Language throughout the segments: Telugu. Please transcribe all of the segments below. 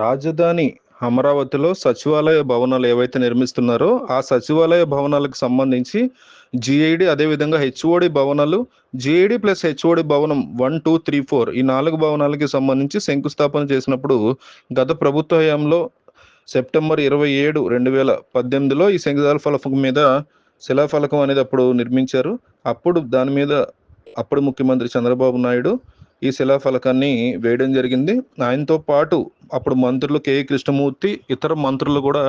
రాజధాని అమరావతిలో సచివాలయ భవనాలు ఏవైతే నిర్మిస్తున్నారో, ఆ సచివాలయ భవనాలకు సంబంధించి జీఐడీ అదేవిధంగా హెచ్ఓడి భవనాలు, జీఐడీ ప్లస్ హెచ్ఓడి భవనం 1, 2, 3, 4 ఈ 4 భవనాలకి సంబంధించి శంకుస్థాపన చేసినప్పుడు గత ప్రభుత్వ హయాంలో సెప్టెంబర్ 27, 2018లో ఈ శంకుస్థాపన మీద శిలాఫలకం అనేది అప్పుడు నిర్మించారు. అప్పుడు దాని మీద అప్పుడు ముఖ్యమంత్రి చంద్రబాబు నాయుడు ఈ శిలాఫలకాన్ని వేయడం జరిగింది. ఆయనతో పాటు అప్పుడు మంత్రులు కె. కృష్ణమూర్తి, ఇతర మంత్రులు కూడా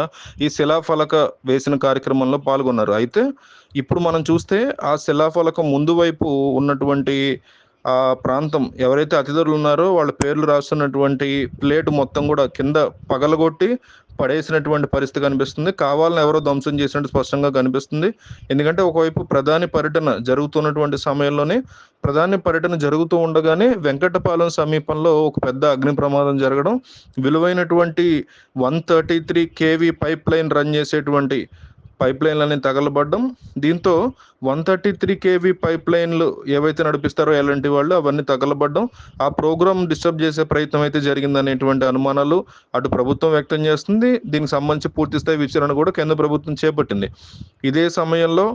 ఈ శిలాఫలక వేసిన కార్యక్రమంలో పాల్గొన్నారు. అయితే ఇప్పుడు మనం చూస్తే ఆ శిలాఫలకం ముందు వైపు ఉన్నటువంటి ఆ ప్రాంతం ఎవరైతే అతిథులు ఉన్నారో వాళ్ళ పేర్లు రాస్తున్నటువంటి ప్లేట్ మొత్తం కూడా కింద పగలగొట్టి పడేసినటువంటి పరిస్థితి కనిపిస్తుంది. కావాలని ఎవరో ధ్వంసం చేసినట్టు స్పష్టంగా కనిపిస్తుంది. ఎందుకంటే ఒకవైపు ప్రధాని పర్యటన జరుగుతున్నటువంటి సమయంలోనే ప్రధాని పర్యటన జరుగుతూ ఉండగానే వెంకటపాలెం సమీపంలో ఒక పెద్ద అగ్ని ప్రమాదం జరగడం, విలువైనటువంటి 133 కేవీ పైప్ లైన్ రన్ చేసేటువంటి పైప్ లైన్లన్నీ తగలబడ్డం. దీంతో 133 కేవీ పైప్ లైన్లు ఏవైతే నడిపిస్తారో ఎలాంటి వాళ్ళు అవన్నీ తగలబడ్డం, ఆ ప్రోగ్రామ్ డిస్టర్బ్ చేసే ప్రయత్నం అయితే జరిగిందనేటువంటి అనుమానాలు అటు ప్రభుత్వం వ్యక్తం చేస్తుంది. దీనికి సంబంధించి పూర్తి స్థాయి విచారణ కూడా కేంద్ర ప్రభుత్వం చేపట్టింది. ఇదే సమయంలో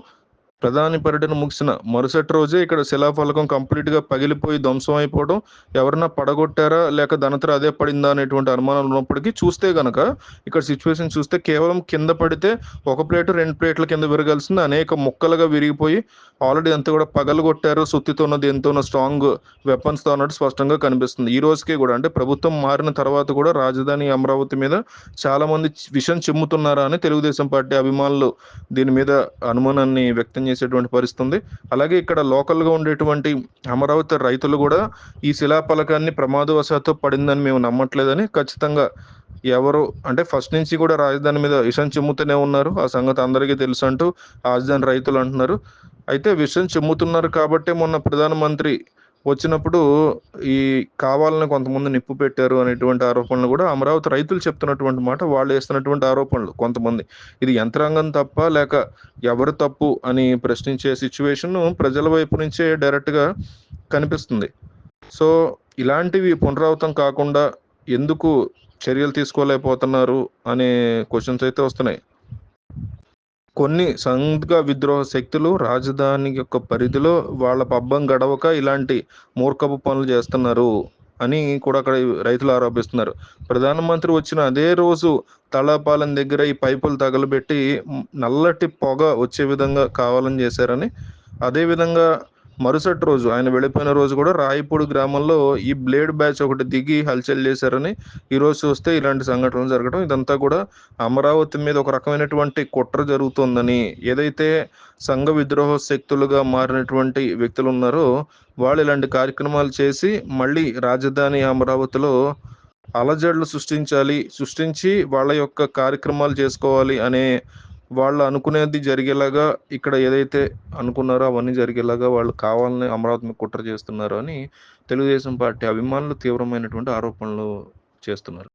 ప్రధాని పర్యటన ముగిసిన మరుసటి రోజే ఇక్కడ శిలాఫలకం కంప్లీట్గా పగిలిపోయి ధ్వంసం అయిపోవడం, ఎవరన్నా పడగొట్టారా లేక దానంతట అదే పడిందా అనేటువంటి అనుమానాలు ఉన్నప్పటికీ చూస్తే గనక ఇక్కడ సిచ్యువేషన్ చూస్తే కేవలం కింద పడితే ఒక ప్లేటు 2 ప్లేట్ల కింద విరగాల్సింది అనేక ముక్కలుగా విరిగిపోయి ఆల్రెడీ అంతా కూడా పగలగొట్టారు. సుత్తితోనో దేనితోనో స్ట్రాంగ్ వెపన్స్తో అన్నట్టు స్పష్టంగా కనిపిస్తుంది. ఈ రోజుకి కూడా అంటే ప్రభుత్వం మారిన తర్వాత కూడా రాజధాని అమరావతి మీద చాలా మంది విషం చిమ్ముతున్నారా అని తెలుగుదేశం పార్టీ అభిమానులు దీని మీద అనుమానాన్ని వ్యక్తం చేసేటువంటి పరిస్థితి ఉంది. అలాగే ఇక్కడ లోకల్గా ఉండేటువంటి అమరావతి రైతులు కూడా ఈ శిలాఫలకాన్ని ప్రమాదవశాత్తు పడిందని మేము నమ్మట్లేదని, ఖచ్చితంగా ఎవరు అంటే ఫస్ట్ నుంచి కూడా రాజధాని మీద విషం చిమ్ముతూనే ఉన్నారు, ఆ సంగతి అందరికీ తెలుసు అంటూ రాజధాని రైతులు అంటున్నారు. అయితే విషం చిమ్ముతున్నారు కాబట్టి మొన్న ప్రధానమంత్రి వచ్చినప్పుడు ఈ కావాలని కొంతమంది నిప్పు పెట్టారు అనేటువంటి ఆరోపణలు కూడా అమరావతి రైతులు చెప్తున్నటువంటి మాట, వాళ్ళు వేస్తున్నటువంటి ఆరోపణలు కొంతమంది. ఇది యంత్రాంగం తప్ప లేక ఎవరు తప్పు అని ప్రశ్నించే సిచ్యువేషన్ ప్రజల వైపు నుంచే డైరెక్ట్గా కనిపిస్తుంది. సో ఇలాంటివి పునరావృతం కాకుండా ఎందుకు చర్యలు తీసుకోలేకపోతున్నారు అనే క్వశ్చన్స్ అయితే వస్తున్నాయి. కొన్ని సంఘ విద్రోహ శక్తులు రాజధాని యొక్క పరిధిలో వాళ్ళ పబ్బం గడవక ఇలాంటి మూర్ఖపు పనులు చేస్తున్నారు అని కూడా అక్కడ రైతులు ఆరోపిస్తున్నారు. ప్రధానమంత్రి వచ్చిన అదే రోజు తలాపాలెం దగ్గర ఈ పైపులు తగలబెట్టి నల్లటి పొగ వచ్చే విధంగా కావాలని చేశారని, అదేవిధంగా మరుసటి రోజు ఆయన వెళ్ళిపోయిన రోజు కూడా రాయపూడి గ్రామంలో ఈ బ్లేడ్ బ్యాచ్ ఒకటి దిగి హల్చల్ చేశారని, ఈరోజు చూస్తే ఇలాంటి సంఘటనలు జరగడం, ఇదంతా కూడా అమరావతి మీద ఒక రకమైనటువంటి కుట్ర జరుగుతుందని, ఏదైతే సంఘ విద్రోహ శక్తులుగా మారినటువంటి వ్యక్తులు ఉన్నారో వాళ్ళు ఇలాంటి కార్యక్రమాలు చేసి మళ్ళీ రాజధాని అమరావతిలో అలజడులు సృష్టించి వాళ్ళ యొక్క కార్యక్రమాలు చేసుకోవాలి అనే వాళ్ళు అనుకునేది జరిగేలాగా, ఇక్కడ ఏదైతే అనుకున్నారో అవన్నీ జరిగేలాగా వాళ్ళు కావాలని అమరావతి మీద కుట్ర చేస్తున్నారు అని తెలుగుదేశం పార్టీ అభిమానులు తీవ్రమైనటువంటి ఆరోపణలు చేస్తున్నారు.